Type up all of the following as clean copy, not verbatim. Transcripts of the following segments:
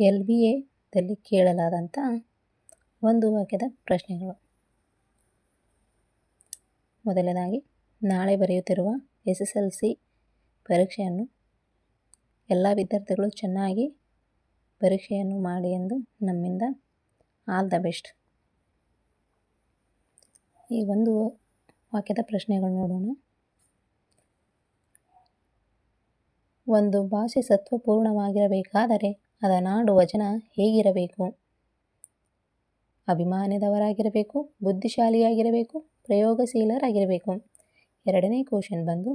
LBAದಲ್ಲಿ ಕೇಳಲಾದಂಥ ಒಂದು ವಾಕ್ಯದ ಪ್ರಶ್ನೆಗಳು. ಮೊದಲನೇದಾಗಿ, ನಾಳೆ ಬರೆಯುತ್ತಿರುವ SSLC ಪರೀಕ್ಷೆಯನ್ನು ಎಲ್ಲ ವಿದ್ಯಾರ್ಥಿಗಳು ಚೆನ್ನಾಗಿ ಪರೀಕ್ಷೆಯನ್ನು ಮಾಡಿ ಎಂದು ನಮ್ಮಿಂದ ಆಲ್ ದ ಬೆಸ್ಟ್. ಈ ಒಂದು ವಾಕ್ಯದ ಪ್ರಶ್ನೆಗಳು ನೋಡೋಣ. ಒಂದು ಭಾಷೆ ಸತ್ವಪೂರ್ಣವಾಗಿರಬೇಕಾದರೆ ಅದನ್ನಾಡುವ ಜನ ಹೇಗಿರಬೇಕು? ಅಭಿಮಾನದವರಾಗಿರಬೇಕು, ಬುದ್ಧಿಶಾಲಿಯಾಗಿರಬೇಕು, ಪ್ರಯೋಗಶೀಲರಾಗಿರಬೇಕು. ಎರಡನೇ ಕ್ವಶನ್ ಬಂದು,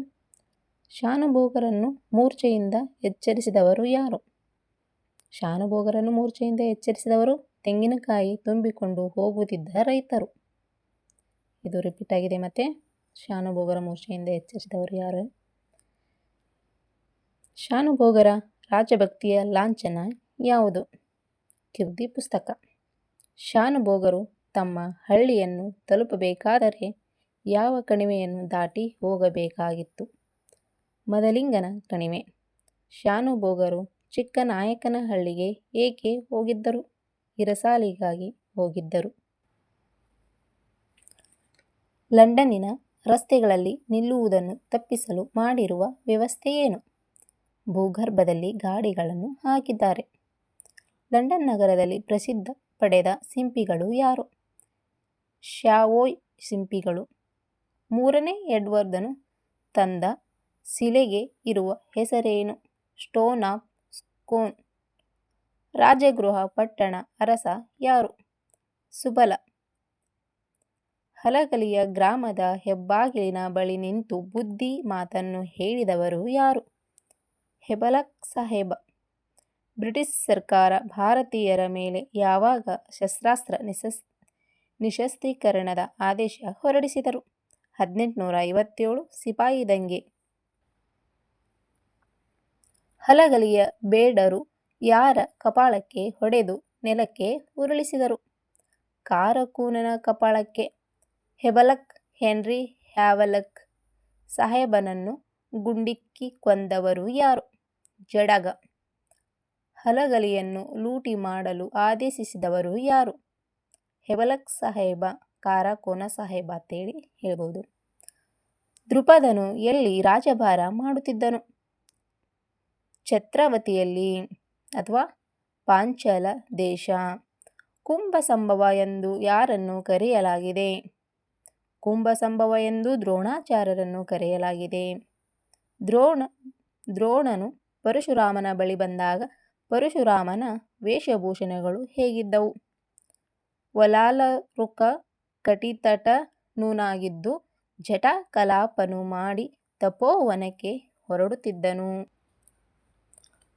ಶಾನುಭೋಗರನ್ನು ಮೂರ್ಛೆಯಿಂದ ಎಚ್ಚರಿಸಿದವರು ಯಾರು? ಶಾನುಭೋಗರನ್ನು ಮೂರ್ಛೆಯಿಂದ ಎಚ್ಚರಿಸಿದವರು ತೆಂಗಿನಕಾಯಿ ತುಂಬಿಕೊಂಡು ಹೋಗುತ್ತಿದ್ದ ರೈತರು. ಇದು ರಿಪೀಟ್ ಆಗಿದೆ. ಮತ್ತೆ ಶಾನುಭೋಗರ ಮೂರ್ಛೆಯಿಂದ ಎಚ್ಚರಿಸಿದವರು ಯಾರು? ಶಾನುಭೋಗರ ರಾಜಭಕ್ತಿಯ ಲಾಂಛನ ಯಾವುದು? ಕೀರ್ತಿ ಪುಸ್ತಕ. ಶಾನುಭೋಗರು ತಮ್ಮ ಹಳ್ಳಿಯನ್ನು ತಲುಪಬೇಕಾದರೆ ಯಾವ ಕಣಿವೆಯನ್ನು ದಾಟಿ ಹೋಗಬೇಕಾಗಿತ್ತು? ಮದಲಿಂಗನ ಕಣಿವೆ. ಶಾನುಭೋಗರು ಚಿಕ್ಕನಾಯಕನಹಳ್ಳಿಗೆ ಏಕೆ ಹೋಗಿದ್ದರು? ಇರಸಾಲಿಗಾಗಿ ಹೋಗಿದ್ದರು. ಲಂಡನ್ನಿನ ರಸ್ತೆಗಳಲ್ಲಿ ನಿಲ್ಲುವುದನ್ನು ತಪ್ಪಿಸಲು ಮಾಡಿರುವ ವ್ಯವಸ್ಥೆ ಏನು? ಭೂಗರ್ಭದಲ್ಲಿ ಗಾಡಿಗಳನ್ನು ಹಾಕಿದ್ದಾರೆ. ಲಂಡನ್ ನಗರದಲ್ಲಿ ಪ್ರಸಿದ್ಧ ಪಡೆದ ಶಿಂಪಿಗಳು ಯಾರು? ಶಾವೋಯ್ ಶಿಂಪಿಗಳು. ಮೂರನೇ ಎಡ್ವರ್ಡನು ತಂದ ಶಿಲೆಗೆ ಇರುವ ಹೆಸರೇನು? Stone of Scone. ರಾಜಗೃಹ ಪಟ್ಟಣ ಅರಸ ಯಾರು? ಸುಬಲ. ಹಲಗಲಿಯ ಗ್ರಾಮದ ಹೆಬ್ಬಾಗಿಲಿನ ಬಳಿ ನಿಂತು ಬುದ್ಧಿ ಮಾತನ್ನು ಹೇಳಿದವರು ಯಾರು? ಹೆಬಲಕ್ ಸಾಹೇಬ. ಬ್ರಿಟಿಷ್ ಸರ್ಕಾರ ಭಾರತೀಯರ ಮೇಲೆ ಯಾವಾಗ ಶಸ್ತ್ರಾಸ್ತ್ರ ನಿಶಸ್ತ್ರೀಕರಣದ ಆದೇಶ ಹೊರಡಿಸಿದರು? 1857 ಸಿಪಾಯಿ ದಂಗೆ. ಹಲಗಲಿಯ ಬೇಡರು ಯಾರ ಕಪಾಳಕ್ಕೆ ಹೊಡೆದು ನೆಲಕ್ಕೆ ಉರುಳಿಸಿದರು? ಕಾರಕೂನನ ಕಪಾಳಕ್ಕೆ. ಹೆಬಲಕ್ ಹೆನ್ರಿ ಹ್ಯಾವೆಲಕ್ ಸಾಹೇಬನನ್ನು ಗುಂಡಿಕ್ಕಿ ಕೊಂದವರು ಯಾರು? ಜಡಗ. ಹಲಗಲಿಯನ್ನು ಲೂಟಿ ಮಾಡಲು ಆದೇಶಿಸಿದವರು ಯಾರು? ಹೆಬಲಕ್ ಸಾಹೇಬ, ಕಾರಕೋನ ಸಾಹೇಬ ಅಂತೇಳಿ ಹೇಳ್ಬೋದು. ದೃಪದನು ಎಲ್ಲಿ ರಾಜಭಾರ ಮಾಡುತ್ತಿದ್ದನು? ಛತ್ರವತಿಯಲ್ಲಿ ಅಥವಾ ಪಾಂಚಾಲ ದೇಶ. ಕುಂಭಸಂಭವ ಎಂದು ಯಾರನ್ನು ಕರೆಯಲಾಗಿದೆ? ಕುಂಭಸಂಭವ ಎಂದು ದ್ರೋಣಾಚಾರ್ಯರನ್ನು ಕರೆಯಲಾಗಿದೆ. ದ್ರೋಣನು ಪರಶುರಾಮನ ಬಳಿ ಬಂದಾಗ ಪರಶುರಾಮನ ವೇಷಭೂಷಣಗಳು ಹೇಗಿದ್ದವು? ಒಲಾಲರುಕ ಕಟಿತಟನುನಾಗಿದ್ದು ಜಟಾಕಲಾಪನು ಮಾಡಿ ತಪೋವನಕ್ಕೆ ಹೊರಡುತ್ತಿದ್ದನು.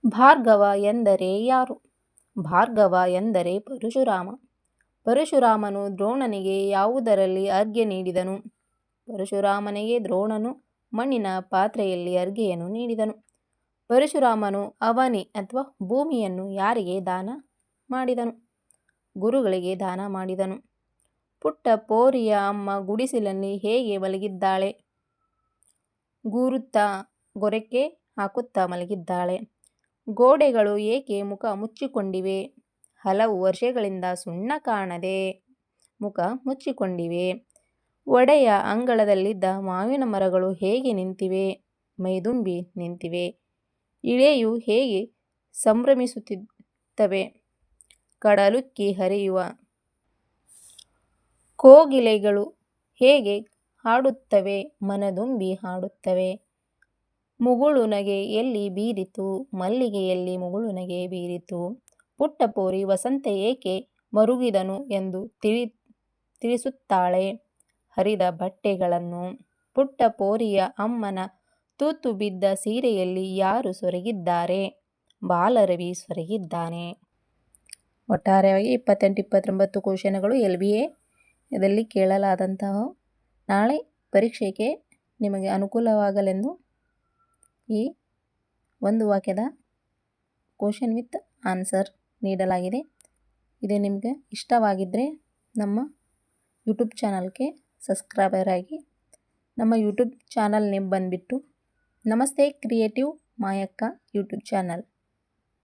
ಭಾರ್ಗವ ಎಂದರೆ ಯಾರು? ಭಾರ್ಗವ ಎಂದರೆ ಪರಶುರಾಮ. ಪರಶುರಾಮನು ದ್ರೋಣನಿಗೆ ಯಾವುದರಲ್ಲಿ ಅರ್ಘ್ಯ ನೀಡಿದನು? ಪರಶುರಾಮನಿಗೆ ದ್ರೋಣನು ಮಣ್ಣಿನ ಪಾತ್ರೆಯಲ್ಲಿ ಅರ್ಘ್ಯವನ್ನು ನೀಡಿದನು. ಪರಶುರಾಮನು ಅವನಿ ಅಥವಾ ಭೂಮಿಯನ್ನು ಯಾರಿಗೆ ದಾನ ಮಾಡಿದನು? ಗುರುಗಳಿಗೆ ದಾನ ಮಾಡಿದನು. ಪುಟ್ಟ ಪೋರಿಯ ಅಮ್ಮ ಗುಡಿಸಲಲ್ಲಿ ಹೇಗೆ ಮಲಗಿದ್ದಾಳೆ? ಗೂರುತ್ತಾ ಗೊರಕೆ ಹಾಕುತ್ತಾ ಮಲಗಿದ್ದಾಳೆ. ಗೋಡೆಗಳು ಏಕೆ ಮುಖ ಮುಚ್ಚಿಕೊಂಡಿವೆ? ಹಲವು ವರ್ಷಗಳಿಂದ ಸುಣ್ಣ ಕಾಣದೆ ಮುಖ ಮುಚ್ಚಿಕೊಂಡಿವೆ. ಒಡೆಯ ಅಂಗಳದಲ್ಲಿದ್ದ ಮಾವಿನ ಮರಗಳು ಹೇಗೆ ನಿಂತಿವೆ? ಮೈದುಂಬಿ ನಿಂತಿವೆ. ಇಳೆಯು ಹೇಗೆ ಸಂಭ್ರಮಿಸುತ್ತವೆ? ಕಡಲುಕ್ಕಿ ಹರಿಯುವ. ಕೋಗಿಲೆಗಳು ಹೇಗೆ ಹಾಡುತ್ತವೆ? ಮನದುಂಬಿ ಹಾಡುತ್ತವೆ. ಮುಗುಳು ನಗೆ ಎಲ್ಲಿ ಬೀರಿತು? ಮಲ್ಲಿಗೆಯಲ್ಲಿ ಮುಗುಳು ನಗೆ ಬೀರಿತು. ಪುಟ್ಟ ಪೋರಿ ವಸಂತ ಏಕೆ ಮರುಗಿದನು ಎಂದು ತಿಳಿಸುತ್ತಾಳೆ ಹರಿದ ಬಟ್ಟೆಗಳನ್ನು. ಪುಟ್ಟ ಪೋರಿಯ ಅಮ್ಮನ ತೂತು ಬಿದ್ದ ಸೀರೆಯಲ್ಲಿ ಯಾರು ಸೊರಗಿದ್ದಾರೆ? ಬಾಲರವಿ ಸೊರಗಿದ್ದಾನೆ. ಒಟ್ಟಾರೆಯಾಗಿ 28-29 ಕ್ವಶನ್ಗಳು LBAದಲ್ಲಿ ಕೇಳಲಾದಂತಹ. ನಾಳೆ ಪರೀಕ್ಷೆಗೆ ನಿಮಗೆ ಅನುಕೂಲವಾಗಲೆಂದು ಈ ಒಂದು ವಾಕ್ಯದ ಕ್ವಶನ್ ವಿತ್ ಆನ್ಸರ್ ನೀಡಲಾಗಿದೆ. ಇದು ನಿಮಗೆ ಇಷ್ಟವಾಗಿದ್ದರೆ ನಮ್ಮ ಯೂಟ್ಯೂಬ್ ಚಾನಲ್ಗೆ ಸಬ್ಸ್ಕ್ರೈಬರ್ ಆಗಿ. ನಮ್ಮ ಯೂಟ್ಯೂಬ್ ಚಾನಲ್ ನೇಮ್ ಬಂದುಬಿಟ್ಟು ನಮಸ್ತೆ ಕ್ರಿಯೇಟಿವ್ ಮಾಯಕ್ಕ ಯೂಟ್ಯೂಬ್ ಚಾನಲ್.